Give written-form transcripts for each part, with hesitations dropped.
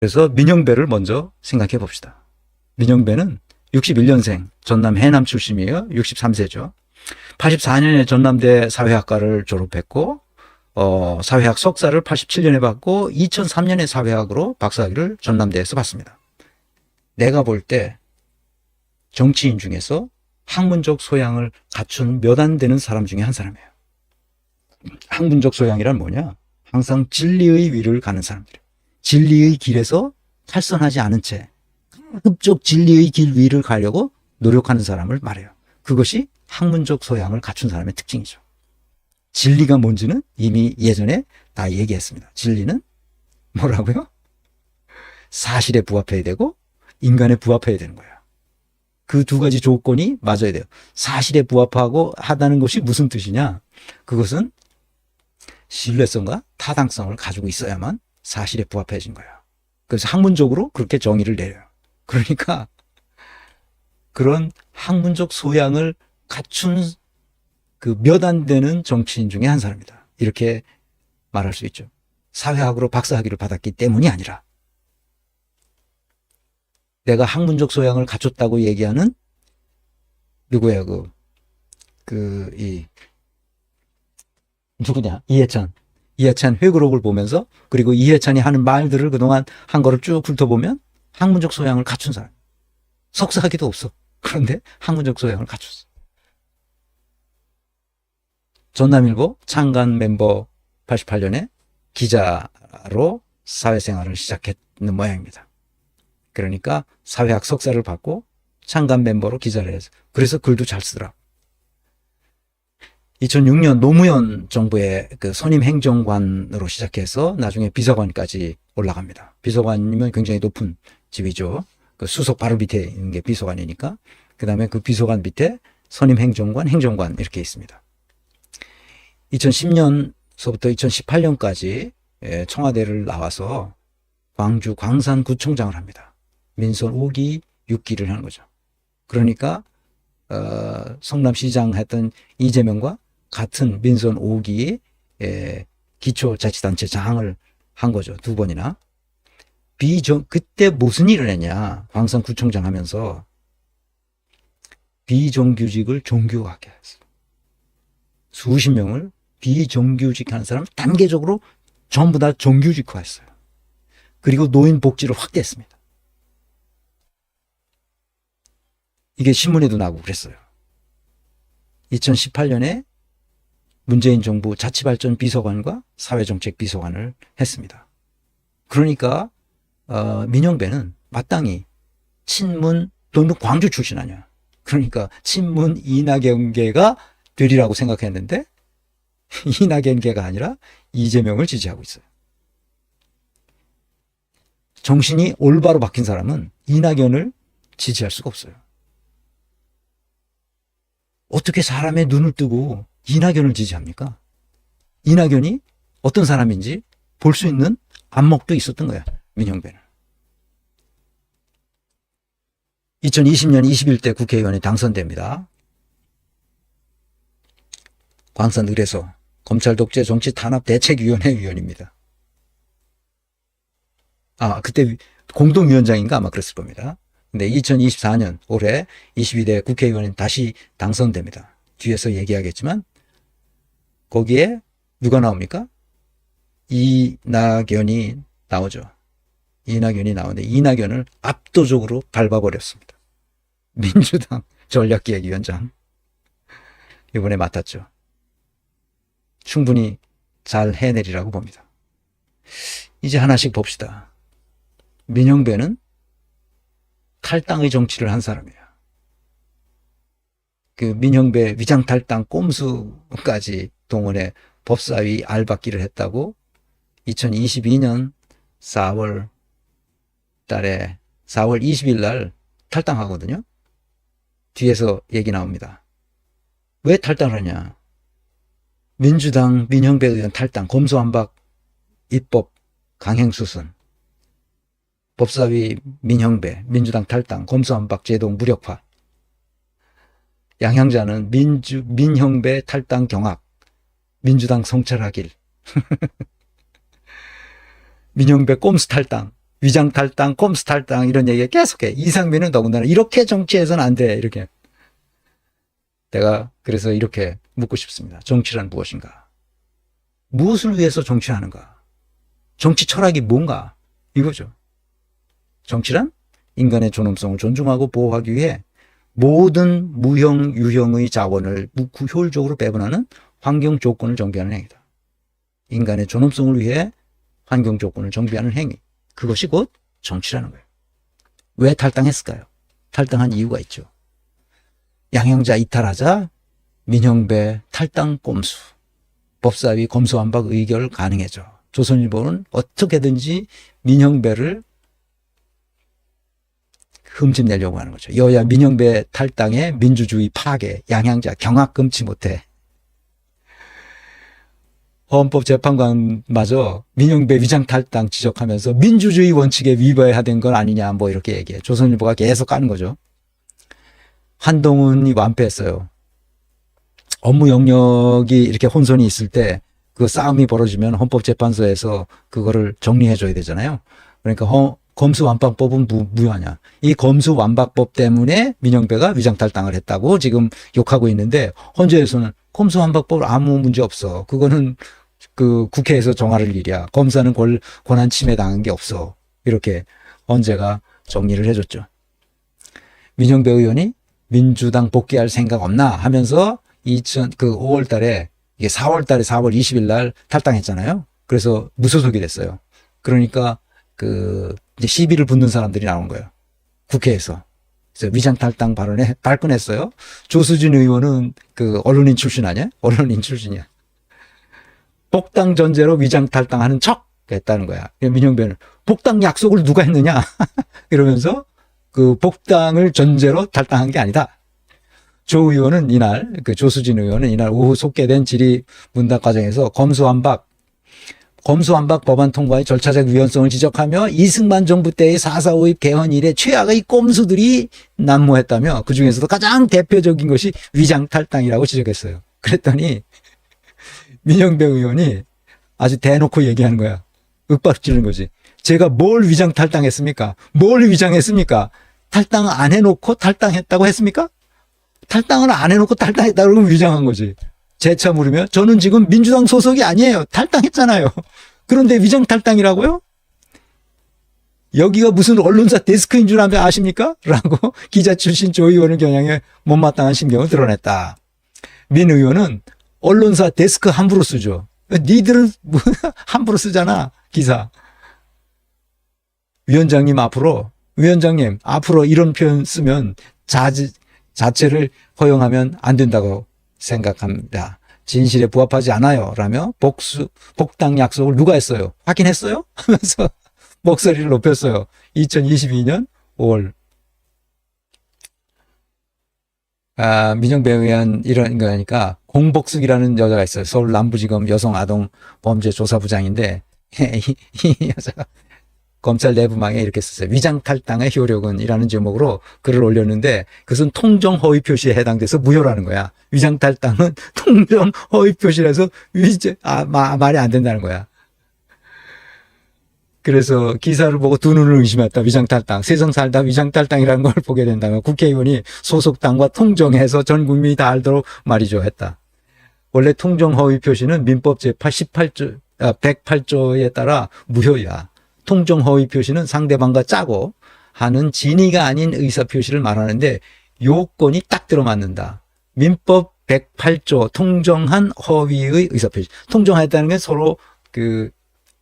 그래서 민영배를 먼저 생각해 봅시다. 민영배는 61년생 전남 해남 출신이에요. 63세죠. 84년에 전남대 사회학과를 졸업했고 사회학 석사를 87년에 받고 2003년에 사회학으로 박사학위를 전남대에서 받습니다. 내가 볼 때 정치인 중에서 학문적 소양을 갖춘 몇 안 되는 사람 중에 한 사람이에요. 학문적 소양이란 뭐냐? 항상 진리의 위를 가는 사람들이에요. 진리의 길에서 탈선하지 않은 채 가급적 진리의 길 위를 가려고 노력하는 사람을 말해요. 그것이 학문적 소양을 갖춘 사람의 특징이죠. 진리가 뭔지는 이미 예전에 다 얘기했습니다. 진리는 뭐라고요? 사실에 부합해야 되고 인간에 부합해야 되는 거예요. 그 두 가지 조건이 맞아야 돼요. 사실에 부합하고 하다는 것이 무슨 뜻이냐? 그것은 신뢰성과 타당성을 가지고 있어야만 사실에 부합해진 거예요. 그래서 학문적으로 그렇게 정의를 내려요. 그러니까 그런 학문적 소양을 갖춘 그 몇 안 되는 정치인 중에 한 사람이다. 이렇게 말할 수 있죠. 사회학으로 박사학위를 받았기 때문이 아니라 내가 학문적 소양을 갖췄다고 얘기하는 누구야 누구냐 이해찬 회고록을 보면서 그리고 이해찬이 하는 말들을 그동안 한 거를 쭉 훑어보면 학문적 소양을 갖춘 사람. 석사학위도 없어. 그런데 학문적 소양을 갖췄어. 전남일보 창간 멤버 88년에 기자로 사회생활을 시작했는 모양입니다. 그러니까 사회학 석사를 받고 창간 멤버로 기자를 해서 그래서 글도 잘 쓰더라고. 2006년 노무현 정부의 그 선임 행정관으로 시작해서 나중에 비서관까지 올라갑니다. 비서관이면 굉장히 높은 지위죠. 그 수석 바로 밑에 있는 게 비서관이니까. 그 다음에 그 비서관 밑에 선임 행정관, 행정관 이렇게 있습니다. 2010년서부터 2018년까지 청와대를 나와서 광주 광산구청장을 합니다. 민선 5기, 6기를 하는 거죠. 그러니까 성남시장 했던 이재명과 같은 민선 5기 기초자치단체장을 한 거죠. 두 번이나. 그때 무슨 일을 했냐. 광산구청장 하면서 비정규직을 정규하게 했어. 수십 명을 비정규직하는 사람을 단계적으로 전부 다 정규직화했어요. 그리고 노인 복지를 확대했습니다. 이게 신문에도 나고 그랬어요. 2018년에 문재인 정부 자치발전 비서관과 사회정책 비서관을 했습니다. 그러니까 민영배는 마땅히 친문 또는 광주 출신 아니야. 그러니까 친문 이낙연계가 되리라고 생각했는데 이낙연계가 아니라 이재명을 지지하고 있어요. 정신이 올바로 박힌 사람은 이낙연을 지지할 수가 없어요. 어떻게 사람의 눈을 뜨고 이낙연을 지지합니까? 이낙연이 어떤 사람인지 볼 수 있는 안목도 있었던 거야. 민영배는. 2020년 21대 국회의원에 당선됩니다. 광산 을에서 검찰 독재 정치 탄압 대책위원회 위원입니다. 그때 공동위원장인가 아마 그랬을 겁니다. 근데 2024년 올해 22대 국회의원이 다시 당선됩니다. 뒤에서 얘기하겠지만 거기에 누가 나옵니까? 이낙연이 나오죠. 이낙연이 나오는데 이낙연을 압도적으로 밟아버렸습니다. 민주당 전략기획위원장 이번에 맡았죠. 충분히 잘 해내리라고 봅니다. 이제 하나씩 봅시다. 민영배는 탈당의 정치를 한 사람이에요. 그 민영배 위장탈당 꼼수까지 동원해 법사위 알박기를 했다고 2022년 4월 20일 날 탈당하거든요. 뒤에서 얘기 나옵니다. 왜 탈당을 하냐. 민주당 민영배 의원 탈당, 검수완박 입법 강행수순, 법사위 민영배, 민주당 탈당, 검수완박 제도 무력화. 양향자는 민형배 탈당 경악, 민주당 성찰하길. 민영배 꼼수 탈당, 위장 탈당, 꼼수 탈당 이런 얘기 계속해. 이상민은 더군다나 이렇게 정치해서는 안 돼. 이렇게. 내가 그래서 이렇게 묻고 싶습니다. 정치란 무엇인가? 무엇을 위해서 정치하는가? 정치 철학이 뭔가? 이거죠. 정치란 인간의 존엄성을 존중하고 보호하기 위해 모든 무형, 유형의 자원을 효율적으로 배분하는 환경 조건을 정비하는 행위다. 인간의 존엄성을 위해 환경 조건을 정비하는 행위. 그것이 곧 정치라는 거예요. 왜 탈당했을까요? 탈당한 이유가 있죠. 양형자 이탈하자 민형배 탈당 꼼수. 법사위 검수완박 의결 가능해져. 조선일보는 어떻게든지 민형배를 흠집내려고 하는 거죠. 여야 민형배 탈당에 민주주의 파괴, 양형자 경악 금치 못해. 헌법재판관마저 민형배 위장 탈당 지적하면서 민주주의 원칙에 위배하던 건 아니냐 뭐 이렇게 얘기해. 조선일보가 계속 까는 거죠. 한동훈이 완패했어요. 업무 영역이 이렇게 혼선이 있을 때 그 싸움이 벌어지면 헌법재판소에서 그거를 정리해 줘야 되잖아요. 그러니까 검수완박법은 무효하냐. 이 검수완박법 때문에 민형배가 위장탈당을 했다고 지금 욕하고 있는데 헌재에서는 검수완박법 아무 문제 없어. 그거는 그 국회에서 정할 일이야. 검사는 권한 침해 당한 게 없어. 이렇게 헌재가 정리를 해줬죠. 민형배 의원이 민주당 복귀할 생각 없나 하면서 5월 달에 이게 4월 달에 4월 20일 날 탈당했잖아요. 그래서 무소속이 됐어요. 그러니까 이제 시비를 붙는 사람들이 나온 거예요. 국회에서. 그래서 위장 탈당 발언에 발끈했어요. 조수진 의원은 언론인 출신 아니야? 언론인 출신이야. 복당 전제로 위장 탈당하는 척 했다는 거야. 민형배는 복당 약속을 누가 했느냐? 이러면서 복당을 전제로 탈당한 게 아니다. 조 의원은 이날, 조수진 의원은 이날 오후 속개된 질의 문답 과정에서 검수완박 법안 통과의 절차적 위헌성을 지적하며 이승만 정부 때의 4.4 5입 개헌 이래 최악의 꼼수들이 난무했다며 그중에서도 가장 대표적인 것이 위장 탈당이라고 지적했어요. 그랬더니 민형배 의원이 아주 대놓고 얘기하는 거야. 윽박지르는 거지. 제가 뭘 위장 탈당했습니까? 뭘 위장했습니까? 탈당 안 해놓고 탈당했다고 했습니까? 탈당을 안 해놓고 탈당했다고 그러면 위장한 거지. 재차 물으면 저는 지금 민주당 소속이 아니에요. 탈당했잖아요. 그런데 위장 탈당이라고요? 여기가 무슨 언론사 데스크인 줄 아십니까? 라고 기자 출신 조 의원을 겨냥해 못마땅한 심경을 드러냈다. 민 의원은 언론사 데스크 함부로 쓰죠. 니들은 함부로 쓰잖아. 기사. 위원장님 앞으로 이런 표현 쓰면 자체를 허용하면 안 된다고 생각합니다. 진실에 부합하지 않아요. 라며 복당 약속을 누가 했어요? 확인했어요? 하면서 목소리를 높였어요. 2022년 5월. 민형배에 의한 이런 거니까 공복숙이라는 여자가 있어요. 서울 남부지검 여성아동범죄조사부장인데 이 여자가 검찰 내부망에 이렇게 썼어요. 위장탈당의 효력은 이라는 제목으로 글을 올렸는데 그것은 통정 허위 표시에 해당돼서 무효라는 거야. 위장탈당은 통정 허위 표시라서 말이 안 된다는 거야. 그래서 기사를 보고 두 눈을 의심했다. 위장탈당. 세상 살다 위장탈당이라는 걸 보게 된다면 국회의원이 소속 당과 통정해서 전 국민이 다 알도록 말이죠 했다. 원래 통정 허위 표시는 민법 제108조에 따라 무효야. 통정 허위 표시는 상대방과 짜고 하는 진의가 아닌 의사 표시를 말하는데 요건이 딱 들어맞는다. 민법 108조 통정한 허위의 의사 표시. 통정했다는 게 서로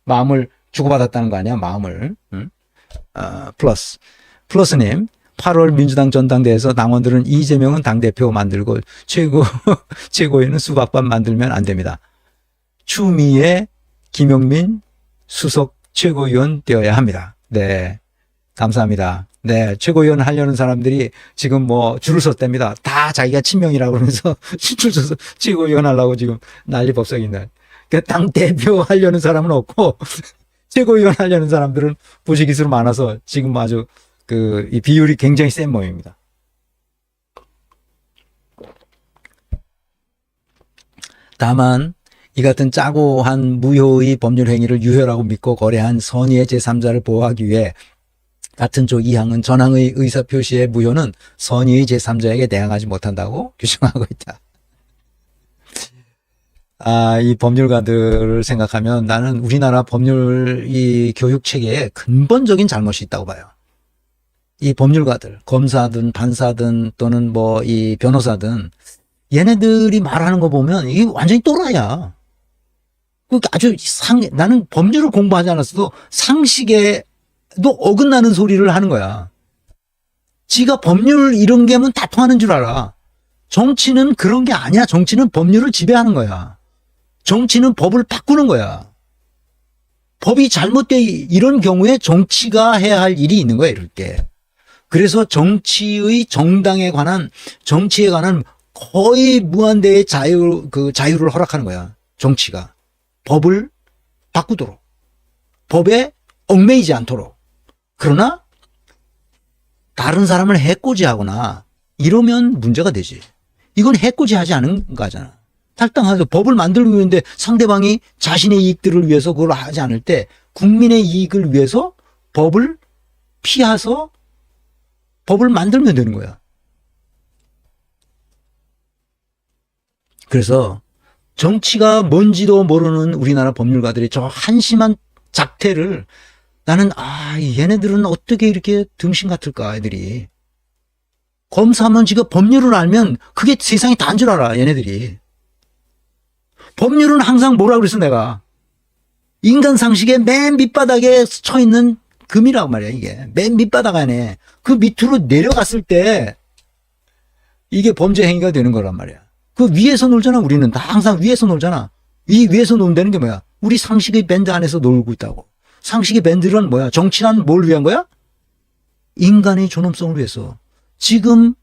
마음을 주고받았다는 거 아니야? 마음을. 플러스님 8월 민주당 전당대회에서 당원들은 이재명은 당대표 만들고 최고위는 수박밥 만들면 안 됩니다. 추미애 김용민 수석 최고위원 되어야 합니다. 네. 감사합니다. 네. 최고위원 하려는 사람들이 지금 줄을 섰답니다. 다 자기가 친명이라고 그러면서 줄 서서 최고위원 하려고 지금 난리 법석인데. 당 대표 하려는 사람은 없고 최고위원 하려는 사람들은 부지기수로 많아서 지금 아주 이 비율이 굉장히 센 모양입니다. 다만 이 같은 짜고 한 무효의 법률 행위를 유효라고 믿고 거래한 선의의 제3자를 보호하기 위해 같은 조 2항은 전항의 의사표시의 무효는 선의의 제3자에게 대항하지 못한다고 규정하고 있다. 이 법률가들을 생각하면 나는 우리나라 법률 이 교육 체계에 근본적인 잘못이 있다고 봐요. 이 법률가들, 검사든 판사든 또는 뭐 이 변호사든 얘네들이 말하는 거 보면 이게 완전히 또라이야. 아주 나는 법률을 공부하지 않았어도 상식에도 어긋나는 소리를 하는 거야. 지가 법률 이런 게 하면 다 통하는 줄 알아. 정치는 그런 게 아니야. 정치는 법률을 지배하는 거야. 정치는 법을 바꾸는 거야. 법이 잘못돼 이런 경우에 정치가 해야 할 일이 있는 거야, 이렇게. 그래서 정치의 정당에 관한, 정치에 관한 거의 무한대의 자유를 허락하는 거야. 정치가. 법을 바꾸도록. 법에 얽매이지 않도록. 그러나 다른 사람을 해코지하거나 이러면 문제가 되지. 이건 해코지하지 않은 거잖아. 탈당해서 법을 만들고 있는데 상대방이 자신의 이익들을 위해서 그걸 하지 않을 때 국민의 이익을 위해서 법을 피해서 법을 만들면 되는 거야. 그래서 정치가 뭔지도 모르는 우리나라 법률가들이 저 한심한 작태를 나는 얘네들은 어떻게 이렇게 등신 같을까 애들이. 검사하면 지가 법률을 알면 그게 세상이 다인 줄 알아 얘네들이. 법률은 항상 뭐라 그랬어 내가. 인간 상식의 맨 밑바닥에 처있는 금이라고 말이야 이게. 맨 밑바닥 안에. 그 밑으로 내려갔을 때 이게 범죄 행위가 되는 거란 말이야. 그 위에서 놀잖아 우리는. 다 항상 위에서 놀잖아. 이 위에서 논다는 게 뭐야. 우리 상식의 밴드 안에서 놀고 있다고. 상식의 밴드는 뭐야. 정치란 뭘 위한 거야? 인간의 존엄성을 위해서. 지금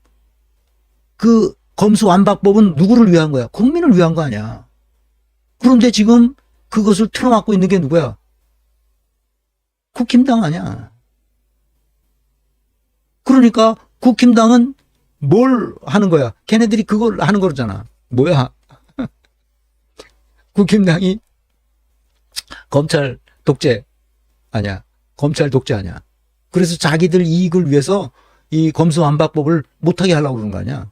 그 검수완박법은 누구를 위한 거야? 국민을 위한 거 아니야. 그런데 지금 그것을 틀어막고 있는 게 누구야? 국힘당 아니야. 그러니까 국힘당은 뭘 하는 거야? 걔네들이 그걸 하는 거잖아. 뭐야? 국힘당이 검찰 독재 아니야. 검찰 독재 아니야. 그래서 자기들 이익을 위해서 이 검수완박법을 못하게 하려고 그러는 거 아니야.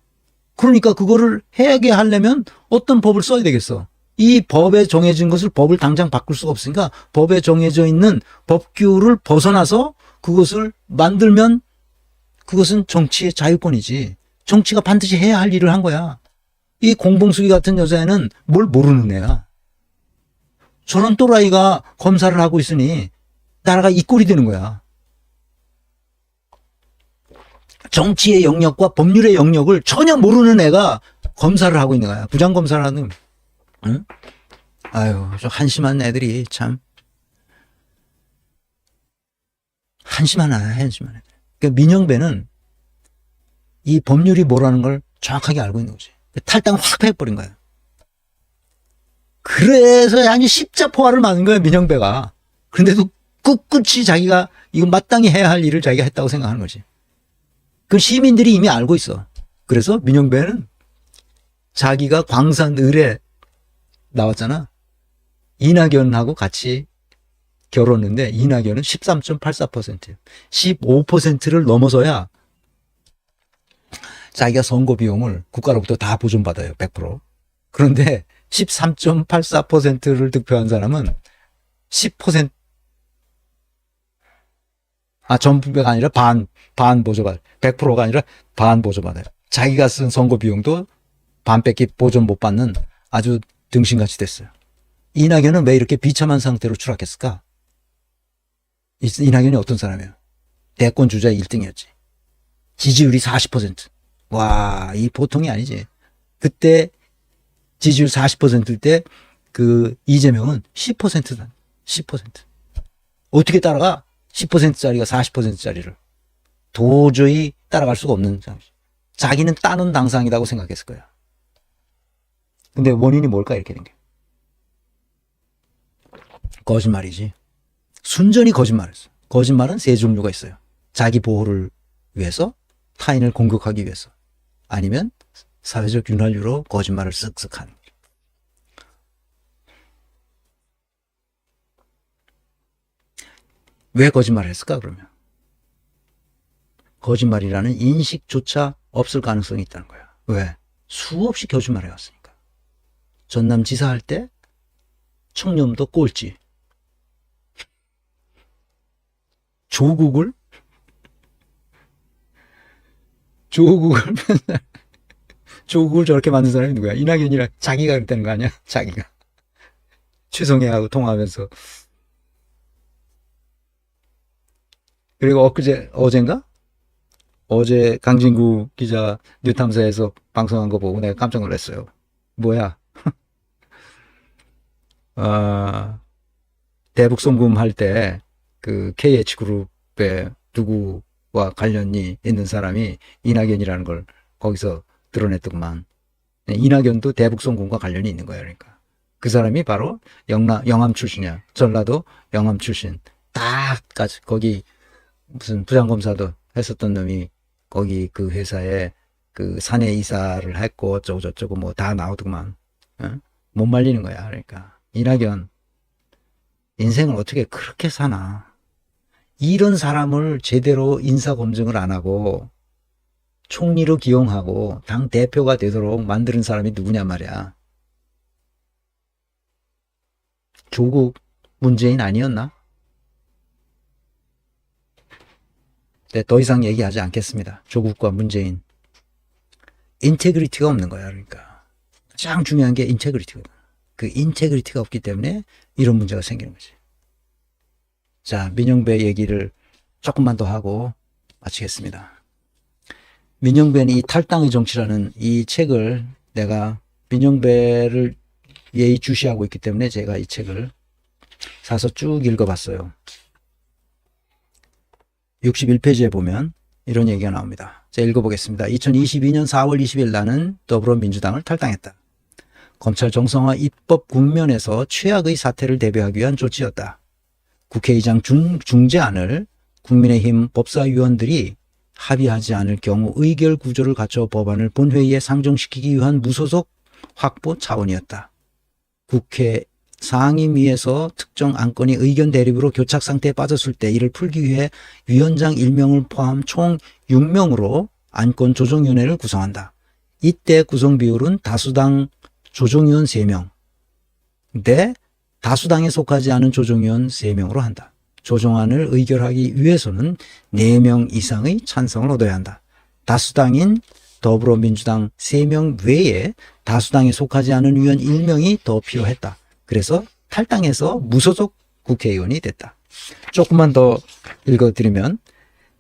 그러니까 그거를 하게 하려면 어떤 법을 써야 되겠어. 이 법에 정해진 것을 법을 당장 바꿀 수가 없으니까 법에 정해져 있는 법규를 벗어나서 그것을 만들면 그것은 정치의 자유권이지. 정치가 반드시 해야 할 일을 한 거야. 이 공봉수기 같은 여자애는 뭘 모르는 애야. 저런 또라이가 검사를 하고 있으니 나라가 이 꼴이 되는 거야. 정치의 영역과 법률의 영역을 전혀 모르는 애가 검사를 하고 있는 거야. 부장검사를 하는. 응? 아유, 저 한심한 애들이 참. 한심한 애들. 그러니까 민영배는 이 법률이 뭐라는 걸 정확하게 알고 있는 거지. 탈당 확 해버린 거야. 그래서 아니 십자포화를 맞은 거야, 민영배가. 그런데도 꿋꿋이 자기가 이거 마땅히 해야 할 일을 자기가 했다고 생각하는 거지. 그 시민들이 이미 알고 있어. 그래서 민영배는 자기가 광산을에 나왔잖아. 이낙연하고 같이 결혼했는데 이낙연은 13.84%. 15%를 넘어서야 자기가 선거 비용을 국가로부터 다 보존받아요. 100%. 그런데 13.84%를 득표한 사람은 10%, 전부가 아니라 반 보조받아요. 100%가 아니라 반 보조받아요. 자기가 쓴 선거 비용도 반밖에 보존 못 받는 아주 등신같이 됐어요. 이낙연은 왜 이렇게 비참한 상태로 추락했을까? 이낙연이 어떤 사람이에요? 대권 주자 1등이었지. 지지율이 40%. 와, 이 보통이 아니지. 그때 지지율 40%일 때 그 이재명은 10%다. 10%. 어떻게 따라가? 10%짜리가 40%짜리를. 도저히 따라갈 수가 없는 상황이지. 자기는 따는 당상이라고 생각했을 거야. 근데 원인이 뭘까 이렇게 된 게. 거짓말이지. 순전히 거짓말했어. 거짓말은 세 종류가 있어요. 자기 보호를 위해서, 타인을 공격하기 위해서, 아니면 사회적 윤활유로 거짓말을 쓱쓱 하는. 왜 거짓말을 했을까 그러면? 거짓말이라는 인식조차 없을 가능성이 있다는 거야. 왜? 수없이 거짓말을 해왔으니까. 전남지사 할 때 청렴도 꼴찌. 조국을 맨날 조국을 저렇게 만든 사람이 누구야? 이낙연이랑 자기가 그랬다는 거 아니야? 자기가. 최성애하고 통화하면서. 그리고 어젠가? 어제 강진구 기자 뉴탐사에서 방송한 거 보고 내가 깜짝 놀랐어요. 뭐야? 대북송금 할 때 그 KH그룹의 누구와 관련이 있는 사람이 이낙연이라는 걸 거기서 드러냈더구만. 이낙연도 대북송금과 관련이 있는 거야. 그러니까 그 사람이 바로 영암 출신이야. 전라도 영암 출신. 딱까지 거기 무슨 부장검사도 했었던 놈이 거기 그 회사에 그 사내 이사를 했고 어쩌고 저쩌고 뭐 다 나오더구만. 어? 못 말리는 거야. 그러니까 이낙연 인생을 어떻게 그렇게 사나. 이런 사람을 제대로 인사검증을 안 하고 총리로 기용하고 당 대표가 되도록 만드는 사람이 누구냐 말이야. 조국 문재인 아니었나? 네, 더 이상 얘기하지 않겠습니다. 조국과 문재인. 인테그리티가 없는 거야. 그러니까 가장 중요한 게 인테그리티거든. 그 인테그리티가 없기 때문에 이런 문제가 생기는 거지. 자, 민영배 얘기를 조금만 더 하고 마치겠습니다. 민영배는 이 탈당의 정치라는 이 책을 내가 민영배를 예의주시하고 있기 때문에 제가 이 책을 사서 쭉 읽어봤어요. 61페이지에 보면 이런 얘기가 나옵니다. 제가 읽어보겠습니다. 2022년 4월 20일 나는 더불어민주당을 탈당했다. 검찰 정상화 입법 국면에서 최악의 사태를 대비하기 위한 조치였다. 국회의장 중재안을 국민의힘 법사위원들이 합의하지 않을 경우 의결 구조를 갖춰 법안을 본회의에 상정시키기 위한 무소속 확보 차원이었다. 국회 상임위에서 특정 안건이 의견 대립으로 교착 상태에 빠졌을 때 이를 풀기 위해 위원장 1명을 포함 총 6명으로 안건 조정위원회를 구성한다. 이때 구성 비율은 다수당 조정위원 3명 대 다수당에 속하지 않은 조정위원 3명으로 한다. 조정안을 의결하기 위해서는 4명 이상의 찬성을 얻어야 한다. 다수당인 더불어민주당 3명 외에 다수당에 속하지 않은 위원 1명이 더 필요했다. 그래서 탈당해서 무소속 국회의원이 됐다. 조금만 더 읽어드리면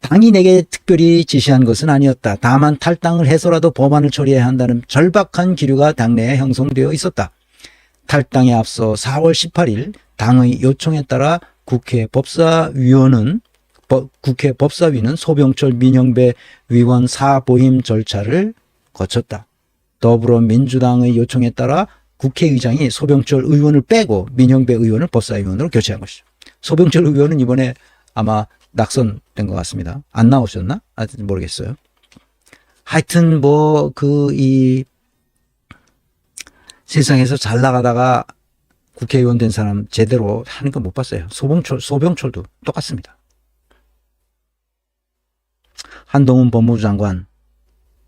당이 내게 특별히 지시한 것은 아니었다. 다만 탈당을 해서라도 법안을 처리해야 한다는 절박한 기류가 당내에 형성되어 있었다. 탈당에 앞서 4월 18일 당의 요청에 따라 국회 법사위는 소병철 민영배 위원 사보임 절차를 거쳤다. 더불어민주당의 요청에 따라 국회의장이 소병철 의원을 빼고 민영배 의원을 법사위원으로 교체한 것이죠. 소병철 의원은 이번에 아마 낙선된 것 같습니다. 안 나오셨나? 모르겠어요. 하여튼 세상에서 잘 나가다가 국회의원 된 사람 제대로 하는 거 못 봤어요. 소병철도 똑같습니다. 한동훈 법무부 장관,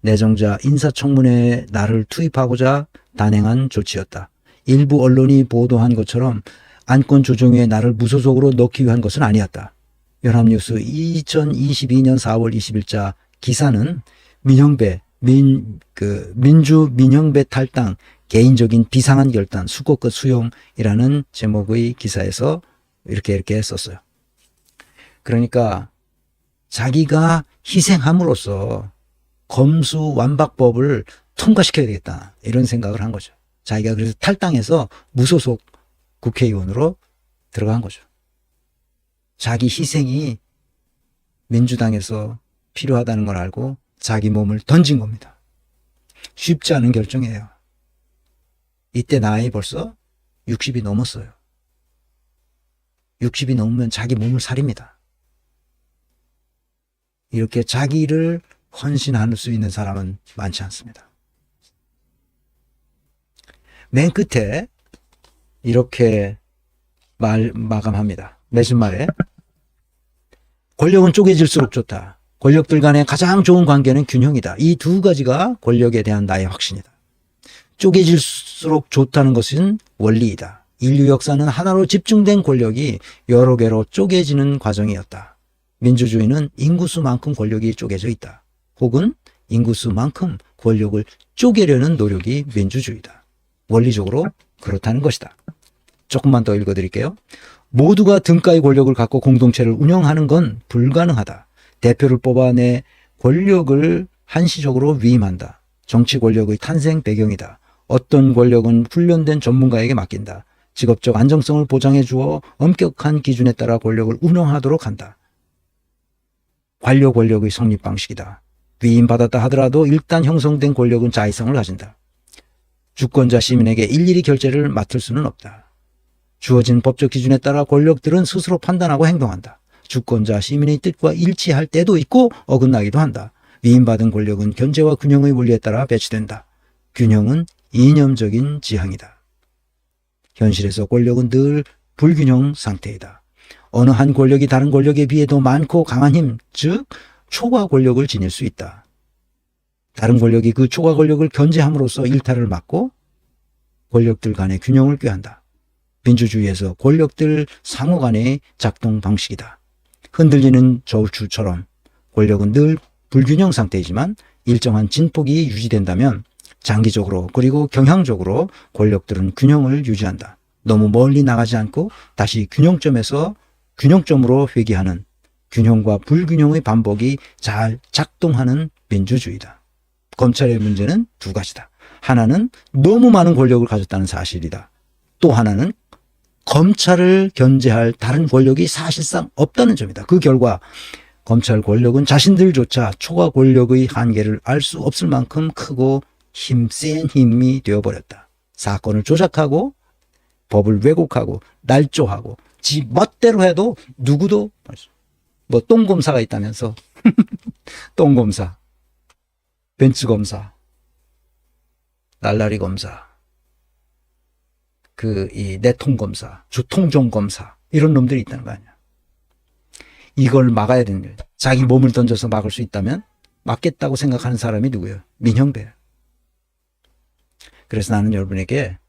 내정자 인사청문회에 나를 투입하고자 단행한 조치였다. 일부 언론이 보도한 것처럼 안건조정위에 나를 무소속으로 넣기 위한 것은 아니었다. 연합뉴스 2022년 4월 20일자 기사는 민주 민영배 탈당 개인적인 비상한 결단 수고 끝 수용이라는 제목의 기사에서 이렇게 썼어요. 그러니까 자기가 희생함으로써 검수완박법을 통과시켜야 되겠다 이런 생각을 한 거죠. 자기가 그래서 탈당해서 무소속 국회의원으로 들어간 거죠. 자기 희생이 민주당에서 필요하다는 걸 알고 자기 몸을 던진 겁니다. 쉽지 않은 결정이에요. 이때 나이 벌써 60이 넘었어요. 60이 넘으면 자기 몸을 사립니다. 이렇게 자기를 헌신할 수 있는 사람은 많지 않습니다. 맨 끝에 이렇게 마감합니다. 맺은 말에 권력은 쪼개질수록 좋다. 권력들 간의 가장 좋은 관계는 균형이다. 이 두 가지가 권력에 대한 나의 확신이다. 쪼개질수록 좋다는 것은 원리이다. 인류 역사는 하나로 집중된 권력이 여러 개로 쪼개지는 과정이었다. 민주주의는 인구수만큼 권력이 쪼개져 있다. 혹은 인구수만큼 권력을 쪼개려는 노력이 민주주의다. 원리적으로 그렇다는 것이다. 조금만 더 읽어드릴게요. 모두가 등가의 권력을 갖고 공동체를 운영하는 건 불가능하다. 대표를 뽑아내 권력을 한시적으로 위임한다. 정치 권력의 탄생 배경이다. 어떤 권력은 훈련된 전문가에게 맡긴다. 직업적 안정성을 보장해 주어 엄격한 기준에 따라 권력을 운영하도록 한다. 관료 권력의 성립 방식이다. 위임받았다 하더라도 일단 형성된 권력은 자의성을 가진다. 주권자 시민에게 일일이 결재를 맡을 수는 없다. 주어진 법적 기준에 따라 권력들은 스스로 판단하고 행동한다. 주권자 시민의 뜻과 일치할 때도 있고 어긋나기도 한다. 위임받은 권력은 견제와 균형의 원리에 따라 배치된다. 균형은 이념적인 지향이다. 현실에서 권력은 늘 불균형 상태이다. 어느 한 권력이 다른 권력에 비해 더 많고 강한 힘, 즉 초과 권력을 지닐 수 있다. 다른 권력이 그 초과 권력을 견제함으로써 일탈을 막고 권력들 간의 균형을 꾀한다. 민주주의에서 권력들 상호 간의 작동 방식이다. 흔들리는 저울추처럼 권력은 늘 불균형 상태이지만 일정한 진폭이 유지된다면 장기적으로 그리고 경향적으로 권력들은 균형을 유지한다. 너무 멀리 나가지 않고 다시 균형점에서 균형점으로 회귀하는 균형과 불균형의 반복이 잘 작동하는 민주주의다. 검찰의 문제는 두 가지다. 하나는 너무 많은 권력을 가졌다는 사실이다. 또 하나는 검찰을 견제할 다른 권력이 사실상 없다는 점이다. 그 결과 검찰 권력은 자신들조차 초과 권력의 한계를 알 수 없을 만큼 크고 힘센 힘이 되어버렸다. 사건을 조작하고 법을 왜곡하고 날조하고 지 멋대로 해도 누구도 뭐 똥검사가 있다면서 똥검사, 벤츠검사, 날라리 검사, 이 내통검사, 주통종검사 이런 놈들이 있다는 거 아니야. 이걸 막아야 되는 거예요. 자기 몸을 던져서 막을 수 있다면 막겠다고 생각하는 사람이 누구예요? 민형배. 그래서 나는 여러분에게